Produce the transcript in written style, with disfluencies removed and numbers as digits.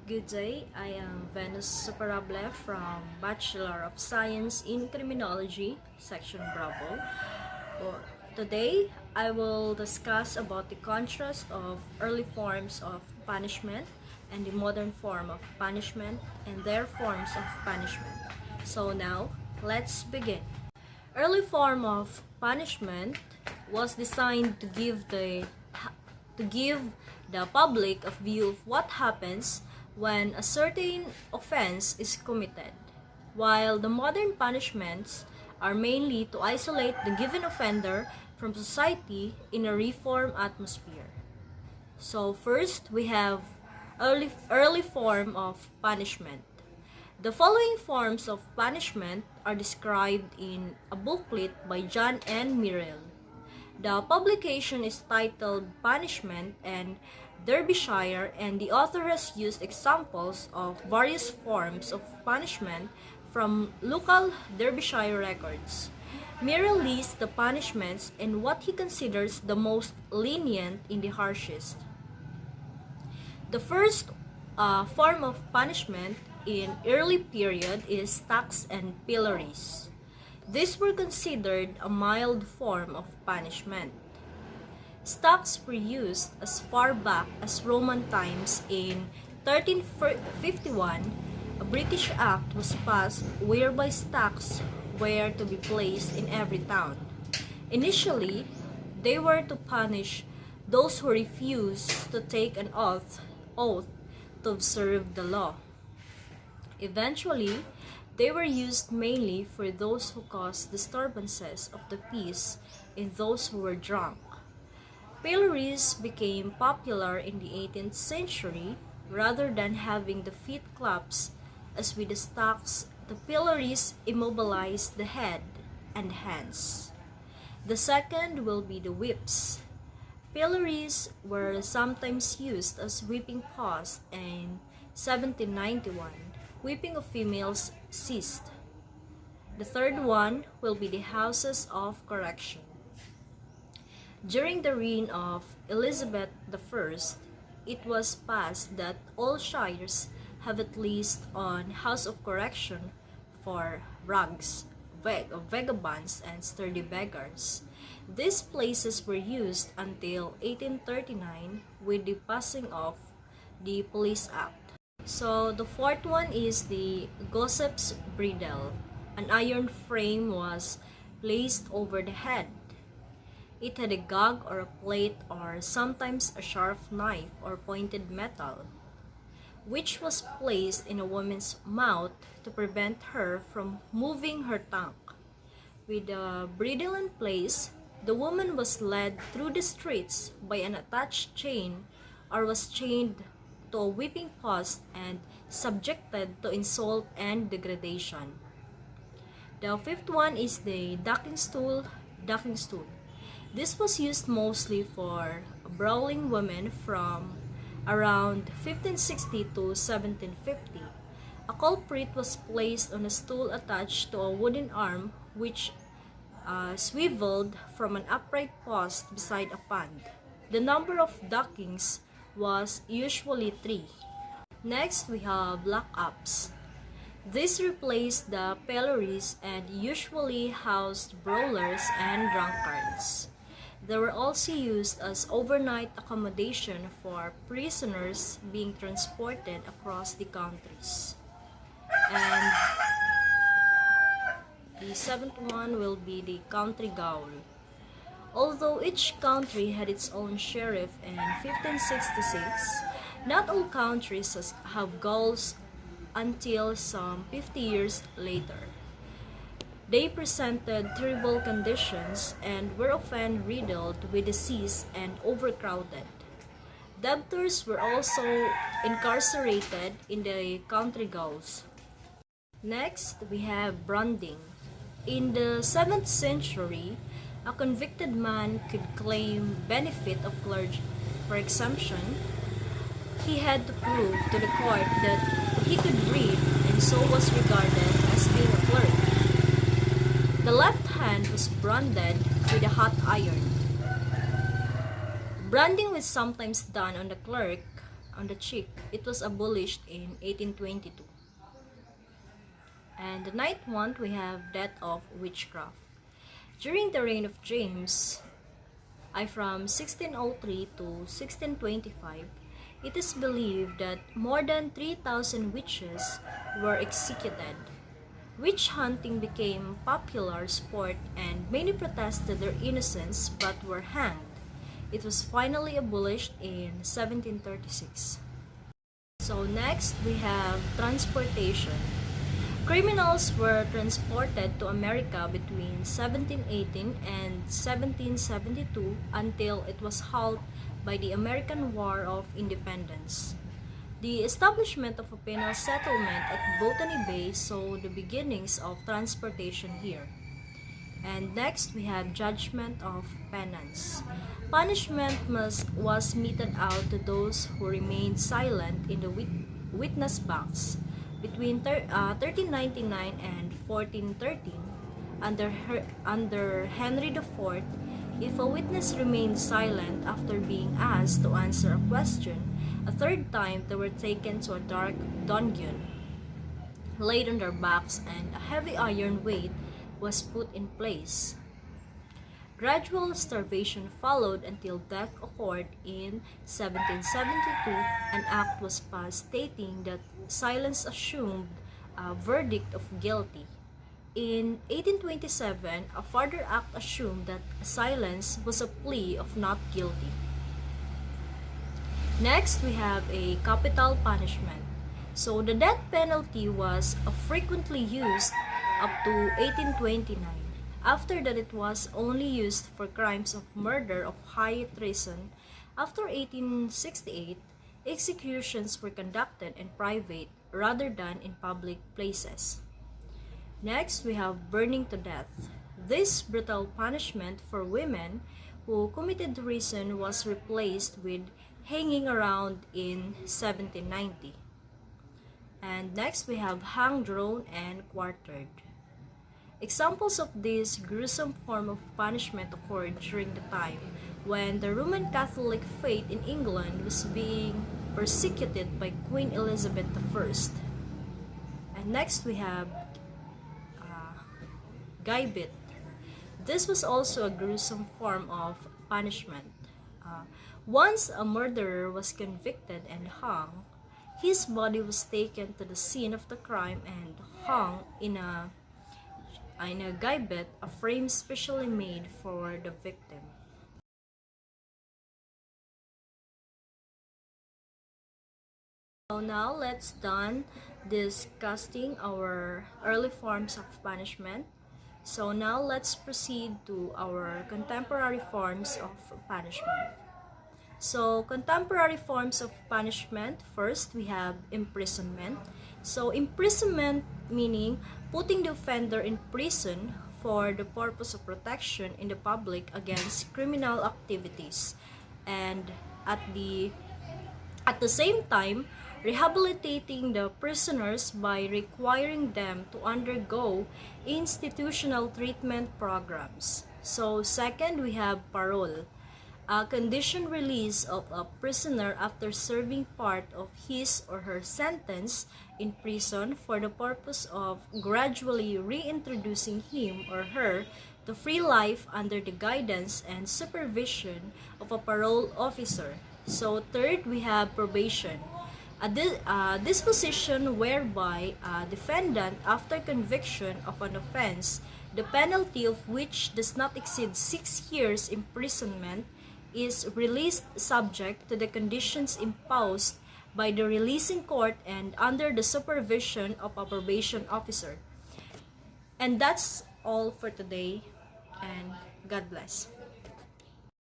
Good day, I am Venus Superable from Bachelor of Science in Criminology, Section Bravo. For today, I will discuss about the contrast of early forms of punishment and the modern form of punishment and their forms of punishment. So now, let's begin. Early form of punishment was designed to give the public a view of what happens when a certain offense is committed, while the modern punishments are mainly to isolate the given offender from society in a reform atmosphere. So first, we have early form of punishment. The following forms of punishment are described in a booklet by John N. Myrrell. The publication is titled Punishment and Derbyshire, and the author has used examples of various forms of punishment from local Derbyshire records. Myrrell lists the punishments and what he considers the most lenient in the harshest. The first form of punishment in early period is stocks and pillories. These were considered a mild form of punishment. Stocks were used as far back as Roman times. In 1351, a British Act was passed whereby stocks were to be placed in every town. Initially, they were to punish those who refused to take an oath to observe the law. Eventually, they were used mainly for those who caused disturbances of the peace and those who were drunk. Pillories became popular in the 18th century. Rather than having the feet collapse as with the stocks, the pillories immobilized the head and hands. The second will be the whips. Pillories were sometimes used as whipping posts. In 1791, whipping of females ceased. The third one will be the houses of correction. During the reign of Elizabeth I, it was passed that all shires have at least one house of correction for rags, vagabonds, and sturdy beggars. These places were used until 1839 with the passing of the Police Act. So the fourth one is the gossip's bridle. An iron frame was placed over the head. It had a gag or a plate or sometimes a sharp knife or pointed metal, which was placed in a woman's mouth to prevent her from moving her tongue. With the bridle in place, the woman was led through the streets by an attached chain or was chained to a whipping post and subjected to insult and degradation. The fifth one is the docking stool. This was used mostly for brawling women from around 1560 to 1750. A culprit was placed on a stool attached to a wooden arm which swiveled from an upright post beside a pond. The number of dockings was usually 3. Next, we have lockups. These replaced the pillories and usually housed brawlers and drunkards. They were also used as overnight accommodation for prisoners being transported across the countries. And the seventh one will be the country gaol. Although each country had its own sheriff in 1566, not all countries have gaols until some 50 years later. They presented terrible conditions and were often riddled with disease and overcrowded. Debtors were also incarcerated in the country gaols. Next, we have branding. In the 7th century, a convicted man could claim benefit of clergy. For exemption, he had to prove to the court that he could read and so was regarded as being a clerk. The left hand was branded with a hot iron. Branding was sometimes done on the clerk on the cheek. It was abolished in 1822. And the ninth one, we have death of witchcraft. During the reign of James, from 1603 to 1625, it is believed that more than 3,000 witches were executed. Witch hunting became popular sport and many protested their innocence but were hanged. It was finally abolished in 1736. So next we have transportation. Criminals were transported to America between 1718 and 1772 until it was halted by the American War of Independence. The establishment of a penal settlement at Botany Bay saw the beginnings of transportation here. And next, we have judgment of penance. Punishment was meted out to those who remained silent in the witness box between 1399 and 1413. Under Henry IV, if a witness remained silent after being asked to answer a question a third time, they were taken to a dark dungeon, laid on their backs, and a heavy iron weight was put in place. Gradual starvation followed until death occurred in 1772. An act was passed stating that silence assumed a verdict of guilty. In 1827, a further act assumed that silence was a plea of not guilty. Next, we have a capital punishment. So the death penalty was frequently used up to 1829. After that, it was only used for crimes of murder of high treason. After 1868, executions were conducted in private rather than in public places. Next, we have burning to death. This brutal punishment for women who committed treason was replaced with hanging around in 1790. And next, we have hung, drawn, and quartered. Examples of this gruesome form of punishment occurred during the time when the Roman Catholic faith in England was being persecuted by Queen Elizabeth I. And next, we have gibet. This was also a gruesome form of punishment. Once a murderer was convicted and hung, his body was taken to the scene of the crime and hung in a gibet, a frame specially made for the victim. So now let's done discussing our early forms of punishment. So now let's proceed to our contemporary forms of punishment. So contemporary forms of punishment, first we have imprisonment. So imprisonment meaning putting the offender in prison for the purpose of protection in the public against criminal activities, and at the same time rehabilitating the prisoners by requiring them to undergo institutional treatment programs. So second, we have parole, a conditioned release of a prisoner after serving part of his or her sentence in prison for the purpose of gradually reintroducing him or her to free life under the guidance and supervision of a parole officer. So third, we have probation, a disposition whereby a defendant, after conviction of an offense, the penalty of which does not exceed 6 years imprisonment, is released subject to the conditions imposed by the releasing court and under the supervision of a probation officer. And that's all for today, and God bless.